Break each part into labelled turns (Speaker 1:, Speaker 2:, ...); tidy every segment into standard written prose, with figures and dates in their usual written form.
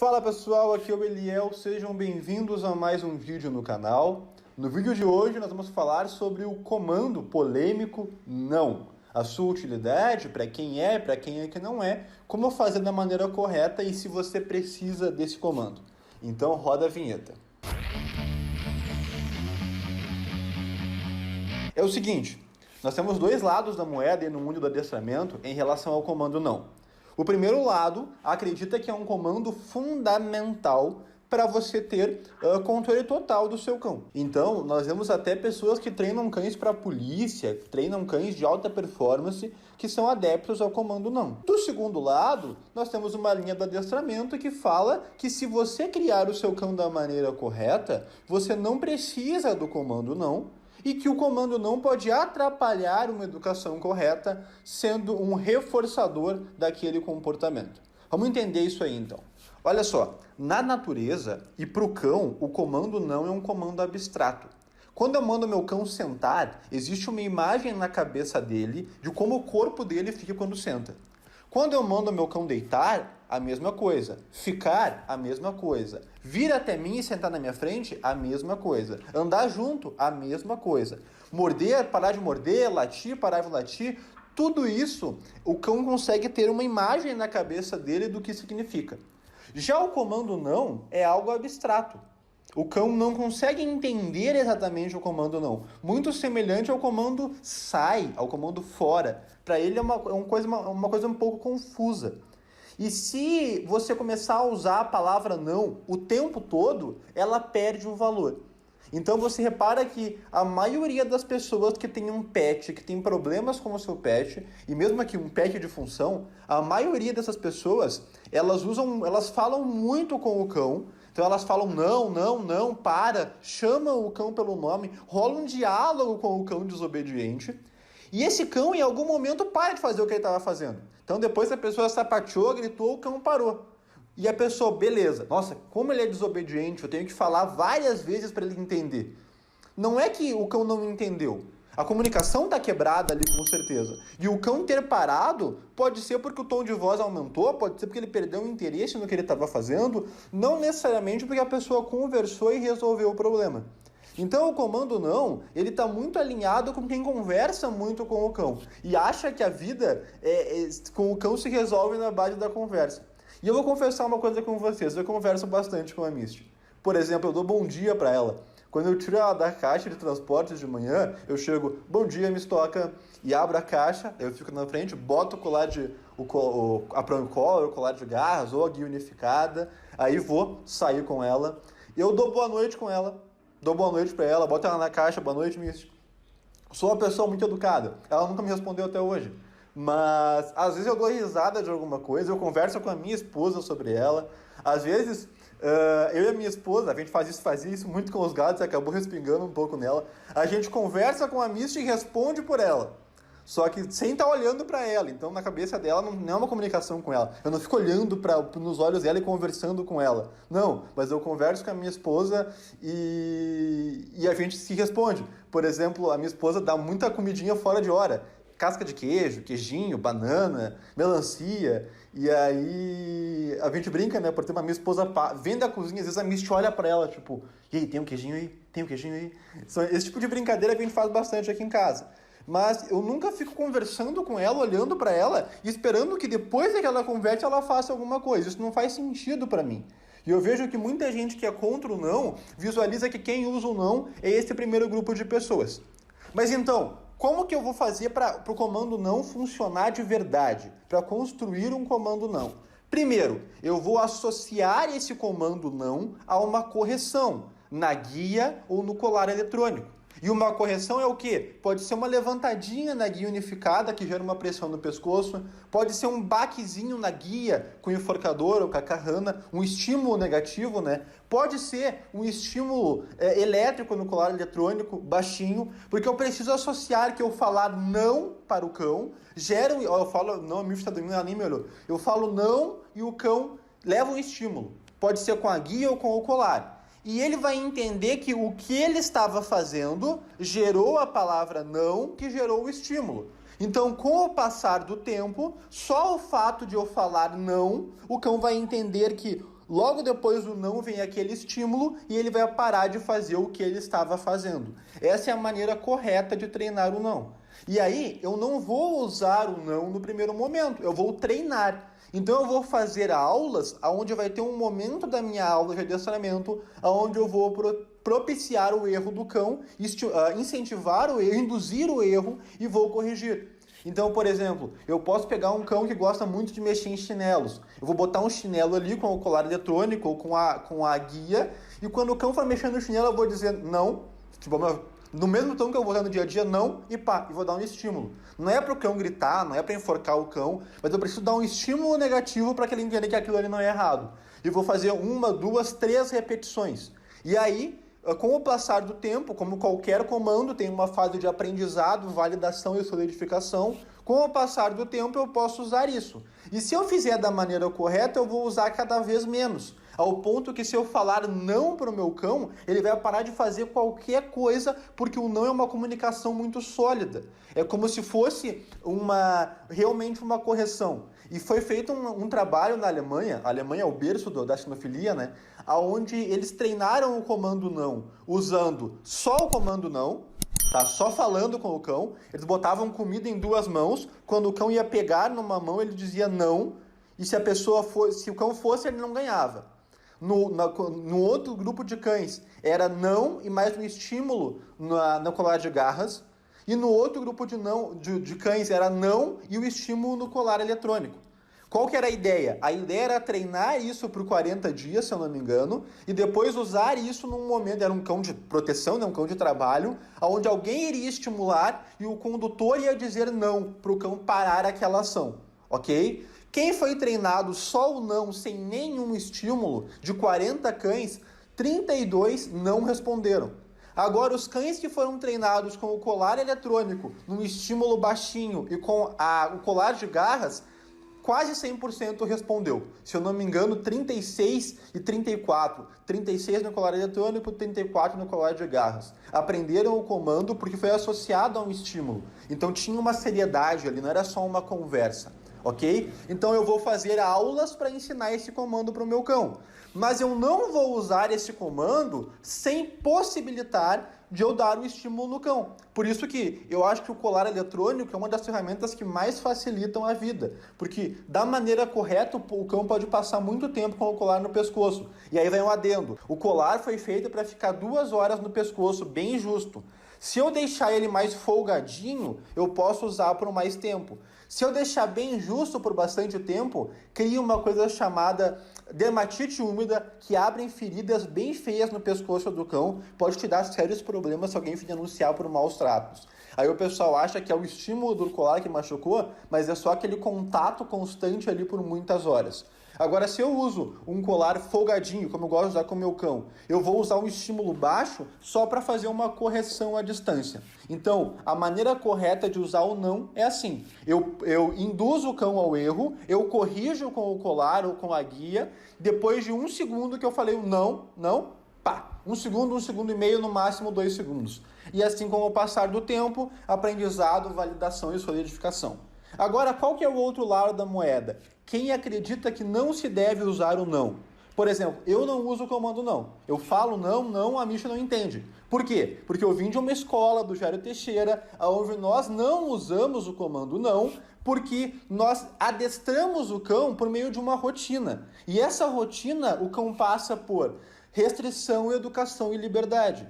Speaker 1: Fala pessoal, aqui é o Eliel, sejam bem-vindos a mais um vídeo no canal. No vídeo de hoje nós vamos falar sobre o comando polêmico não. A sua utilidade, para quem é que não é, como fazer da maneira correta e se você precisa desse comando. Então roda a vinheta. É o seguinte, nós temos dois lados da moeda no mundo do adestramento em relação ao comando não. O primeiro lado acredita que é um comando fundamental para você ter controle total do seu cão. Então, nós vemos até pessoas que treinam cães para a polícia, treinam cães de alta performance, que são adeptos ao comando não. Do segundo lado, nós temos uma linha do adestramento que fala que se você criar o seu cão da maneira correta, você não precisa do comando não, e que o comando não pode atrapalhar uma educação correta, sendo um reforçador daquele comportamento. Vamos entender isso aí então. Olha só, na natureza e para o cão, o comando não é um comando abstrato. Quando eu mando meu cão sentar, existe uma imagem na cabeça dele de como o corpo dele fica quando senta. Quando eu mando meu cão deitar, a mesma coisa. Ficar, a mesma coisa. Vir até mim e sentar na minha frente, a mesma coisa. Andar junto, a mesma coisa. Morder, parar de morder, latir, parar de latir, tudo isso o cão consegue ter uma imagem na cabeça dele do que significa. Já o comando não é algo abstrato. O cão não consegue entender exatamente o comando não. Muito semelhante ao comando sai, ao comando fora. Para ele é uma coisa um pouco confusa. E se você começar a usar a palavra não o tempo todo, ela perde o valor. Então você repara que a maioria das pessoas que tem um pet, que tem problemas com o seu pet, e mesmo aqui um pet de função, a maioria dessas pessoas, elas falam muito com o cão. Então elas falam não, para, chamam o cão pelo nome, rola um diálogo com o cão desobediente. E esse cão, em algum momento, para de fazer o que ele estava fazendo. Então, depois que a pessoa sapateou, gritou, o cão parou. E a pessoa, beleza, nossa, como ele é desobediente, eu tenho que falar várias vezes para ele entender. Não é que o cão não entendeu. A comunicação está quebrada ali, com certeza. E o cão ter parado pode ser porque o tom de voz aumentou, pode ser porque ele perdeu o interesse no que ele estava fazendo, não necessariamente porque a pessoa conversou e resolveu o problema. Então o comando não, ele está muito alinhado com quem conversa muito com o cão e acha que a vida com o cão se resolve na base da conversa. E eu vou confessar uma coisa com vocês, eu converso bastante com a Misty. Por exemplo, eu dou bom dia para ela. Quando eu tiro ela da caixa de transportes de manhã, eu chego, bom dia, Mistoca, e abro a caixa, eu fico na frente, boto o colar a prank collar, o colar de garras ou a guia unificada, aí vou sair com ela, eu dou boa noite com ela, dou boa noite pra ela, boto ela na caixa, boa noite, Misty. Sou uma pessoa muito educada, ela nunca me respondeu até hoje, mas às vezes eu dou risada de alguma coisa, eu converso com a minha esposa sobre ela, às vezes eu e a minha esposa, a gente fazia isso muito com os gatos e acabou respingando um pouco nela, a gente conversa com a Misty e responde por ela. Só que sem estar olhando para ela. Então, na cabeça dela, não é uma comunicação com ela. Eu não fico olhando nos olhos dela e conversando com ela. Não, mas eu converso com a minha esposa e a gente se responde. Por exemplo, a minha esposa dá muita comidinha fora de hora. Casca de queijo, queijinho, banana, melancia. E aí a gente brinca, né? Porque a minha esposa vem da cozinha, às vezes a Misty olha pra ela, tipo, e aí, tem um queijinho aí? Tem um queijinho aí? Esse tipo de brincadeira que a gente faz bastante aqui em casa. Mas eu nunca fico conversando com ela, olhando para ela e esperando que depois que ela converse ela faça alguma coisa. Isso não faz sentido para mim. E eu vejo que muita gente que é contra o não visualiza que quem usa o não é esse primeiro grupo de pessoas. Mas então, como que eu vou fazer para o comando não funcionar de verdade? Para construir um comando não? Primeiro, eu vou associar esse comando não a uma correção na guia ou no colar eletrônico. E uma correção é o quê? Pode ser uma levantadinha na guia unificada que gera uma pressão no pescoço, pode ser um baquezinho na guia com o enforcador ou com a carrana, um estímulo negativo, né? Pode ser um estímulo elétrico no colar eletrônico, baixinho, porque eu preciso associar que eu falar não para o cão, eu falo, não, a minha está dormindo, ela nem me olhou. Eu falo não e o cão leva um estímulo. Pode ser com a guia ou com o colar. E ele vai entender que o que ele estava fazendo gerou a palavra não, que gerou o estímulo. Então, com o passar do tempo, só o fato de eu falar não, o cão vai entender que Logo depois do não vem aquele estímulo e ele vai parar de fazer o que ele estava fazendo. Essa é a maneira correta de treinar o não. E aí, eu não vou usar o não no primeiro momento, eu vou treinar. Então eu vou fazer aulas onde vai ter um momento da minha aula de adestramento onde eu vou propiciar o erro do cão, incentivar o erro, induzir o erro e vou corrigir. Então, por exemplo, eu posso pegar um cão que gosta muito de mexer em chinelos. Eu vou botar um chinelo ali com o colar eletrônico ou com a guia, e quando o cão for mexendo no chinelo, eu vou dizer não, tipo, no mesmo tom que eu vou usar no dia a dia, não, e pá, e vou dar um estímulo. Não é para o cão gritar, não é para enforcar o cão, mas eu preciso dar um estímulo negativo para que ele entenda que aquilo ali não é errado. E vou fazer 1, 2, 3 repetições. E aí, com o passar do tempo, como qualquer comando, tem uma fase de aprendizado, validação e solidificação. Com o passar do tempo, eu posso usar isso. E se eu fizer da maneira correta, eu vou usar cada vez menos. Ao ponto que se eu falar não para o meu cão, ele vai parar de fazer qualquer coisa, porque o não é uma comunicação muito sólida. É como se fosse realmente uma correção. E foi feito um trabalho na Alemanha, a Alemanha é o berço da sinofilia, né? Onde eles treinaram o comando não, usando só o comando não, tá? Só falando com o cão. Eles botavam comida em 2 mãos, quando o cão ia pegar numa mão, ele dizia não, e se o cão fosse, ele não ganhava. No outro grupo de cães, era não e mais um estímulo no colar de garras. E no outro grupo de cães era não e o estímulo no colar eletrônico. Qual que era a ideia? A ideia era treinar isso por 40 dias, se eu não me engano, e depois usar isso num momento, era um cão de proteção, né, um cão de trabalho, onde alguém iria estimular e o condutor ia dizer não para o cão parar aquela ação, ok? Quem foi treinado só o não, sem nenhum estímulo, de 40 cães, 32 não responderam. Agora, os cães que foram treinados com o colar eletrônico, num estímulo baixinho e com o colar de garras, quase 100% respondeu. Se eu não me engano, 36 e 34. 36 no colar eletrônico, 34 no colar de garras. Aprenderam o comando porque foi associado a um estímulo. Então tinha uma seriedade ali, não era só uma conversa. Ok? Então eu vou fazer aulas para ensinar esse comando para o meu cão. Mas eu não vou usar esse comando sem possibilitar de eu dar um estímulo no cão. Por isso que eu acho que o colar eletrônico é uma das ferramentas que mais facilitam a vida. Porque da maneira correta, o cão pode passar muito tempo com o colar no pescoço. E aí vem um adendo. O colar foi feito para ficar 2 horas no pescoço, bem justo. Se eu deixar ele mais folgadinho, eu posso usar por mais tempo. Se eu deixar bem justo por bastante tempo, cria uma coisa chamada dermatite úmida, que abrem feridas bem feias no pescoço do cão, pode te dar sérios problemas se alguém vir denunciar por maus tratos. Aí o pessoal acha que é o estímulo do colar que machucou, mas é só aquele contato constante ali por muitas horas. Agora, se eu uso um colar folgadinho, como eu gosto de usar com o meu cão, eu vou usar um estímulo baixo só para fazer uma correção à distância. Então, a maneira correta de usar o não é assim. Eu induzo o cão ao erro, eu corrijo com o colar ou com a guia, depois de 1 segundo que eu falei o não, pá, 1 segundo, 1 segundo e meio, no máximo 2 segundos. E assim, com o passar do tempo, aprendizado, validação e solidificação. Agora, qual que é o outro lado da moeda? Quem acredita que não se deve usar o não? Por exemplo, eu não uso o comando não. Eu falo não, a Misha não entende. Por quê? Porque eu vim de uma escola do Jairo Teixeira, onde nós não usamos o comando não, porque nós adestramos o cão por meio de uma rotina. E essa rotina, o cão passa por restrição, educação e liberdade.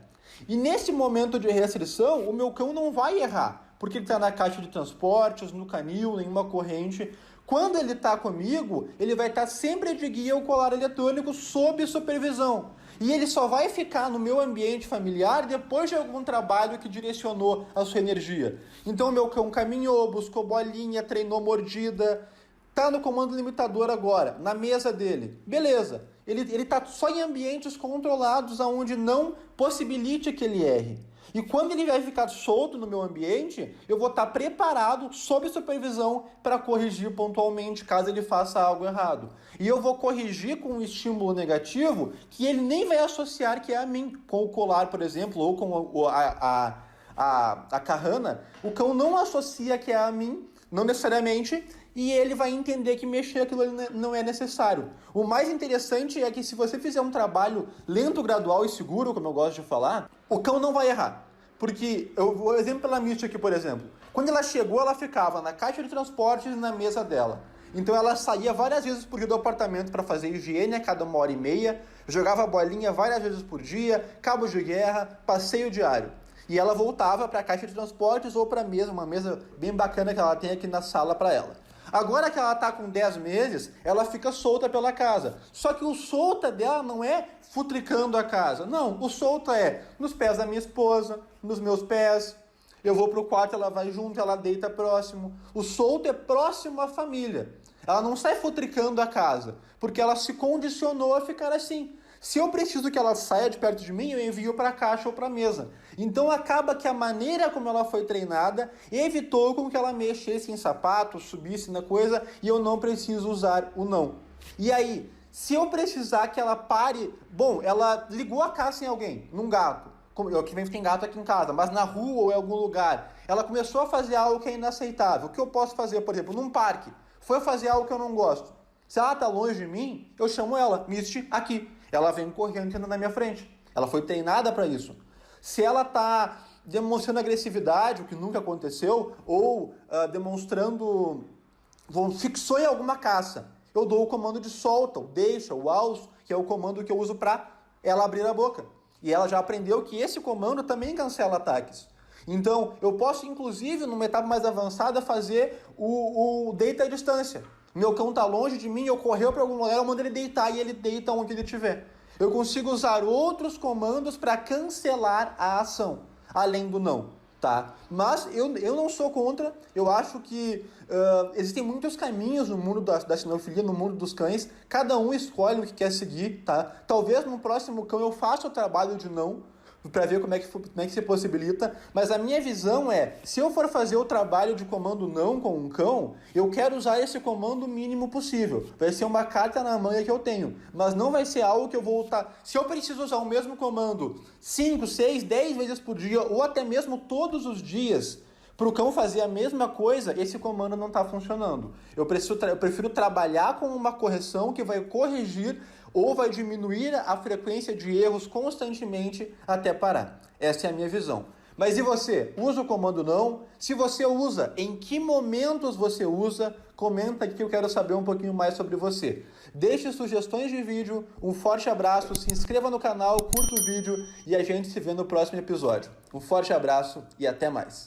Speaker 1: E nesse momento de restrição, o meu cão não vai errar, porque ele está na caixa de transportes, no canil, em uma corrente. Quando ele está comigo, ele vai estar sempre de guia ou colar eletrônico sob supervisão. E ele só vai ficar no meu ambiente familiar depois de algum trabalho que direcionou a sua energia. Então o meu cão caminhou, buscou bolinha, treinou mordida, está no comando limitador agora, na mesa dele. Beleza, ele está só em ambientes controlados onde não possibilite que ele erre. E quando ele vai ficar solto no meu ambiente, eu vou estar preparado, sob supervisão, para corrigir pontualmente, caso ele faça algo errado. E eu vou corrigir com um estímulo negativo que ele nem vai associar que é a mim. Com o colar, por exemplo, ou com a carrana, o cão não associa que é a mim, não necessariamente, e ele vai entender que mexer aquilo ali não é necessário. O mais interessante é que se você fizer um trabalho lento, gradual e seguro, como eu gosto de falar, o cão não vai errar. Porque, eu vou exemplo pela Misty aqui, por exemplo. Quando ela chegou, ela ficava na caixa de transportes e na mesa dela. Então ela saía várias vezes por dia do apartamento para fazer higiene a cada 1h30, jogava bolinha várias vezes por dia, cabo de guerra, passeio diário. E ela voltava para a caixa de transportes ou para a mesa, uma mesa bem bacana que ela tem aqui na sala para ela. Agora que ela está com 10 meses, ela fica solta pela casa. Só que o solta dela não é futricando a casa. Não, o solta é nos pés da minha esposa, nos meus pés. Eu vou pro quarto, ela vai junto, ela deita próximo. O solto é próximo à família. Ela não sai futricando a casa, porque ela se condicionou a ficar assim. Se eu preciso que ela saia de perto de mim, eu envio para a caixa ou para a mesa. Então acaba que a maneira como ela foi treinada evitou com que ela mexesse em sapato, subisse na coisa, e eu não preciso usar o não. E aí, se eu precisar que ela pare... Bom, ela ligou a caça em alguém, num gato. Que vem tem gato aqui em casa, mas na rua ou em algum lugar. Ela começou a fazer algo que é inaceitável. O que eu posso fazer, por exemplo, num parque? Foi fazer algo que eu não gosto. Se ela está longe de mim, eu chamo ela, Misty, aqui. Ela vem correndo e anda na minha frente. Ela foi treinada para isso. Se ela está demonstrando agressividade, o que nunca aconteceu, ou fixou em alguma caça, eu dou o comando de solta, o deixa, o alço, que é o comando que eu uso para ela abrir a boca. E ela já aprendeu que esse comando também cancela ataques. Então, eu posso, inclusive, numa etapa mais avançada, fazer o deita à distância. Meu cão está longe de mim, eu correu para algum lugar, eu mando ele deitar e ele deita onde ele estiver. Eu consigo usar outros comandos para cancelar a ação, além do não, tá? Mas eu não sou contra, eu acho que existem muitos caminhos no mundo da sinofilia, no mundo dos cães, cada um escolhe o que quer seguir, tá? Talvez no próximo cão eu faça o trabalho de não, para ver como é que se possibilita, mas a minha visão é, se eu for fazer o trabalho de comando não com um cão, eu quero usar esse comando o mínimo possível. Vai ser uma carta na manga que eu tenho, mas não vai ser algo que eu vou voltar. Se eu preciso usar o mesmo comando 5, 6, 10 vezes por dia, ou até mesmo todos os dias, para o cão fazer a mesma coisa, esse comando não está funcionando. Eu prefiro trabalhar com uma correção que vai corrigir ou vai diminuir a frequência de erros constantemente até parar. Essa é a minha visão. Mas e você? Usa o comando não? Se você usa, em que momentos você usa? Comenta aqui que eu quero saber um pouquinho mais sobre você. Deixe sugestões de vídeo, um forte abraço, se inscreva no canal, curta o vídeo e a gente se vê no próximo episódio. Um forte abraço e até mais.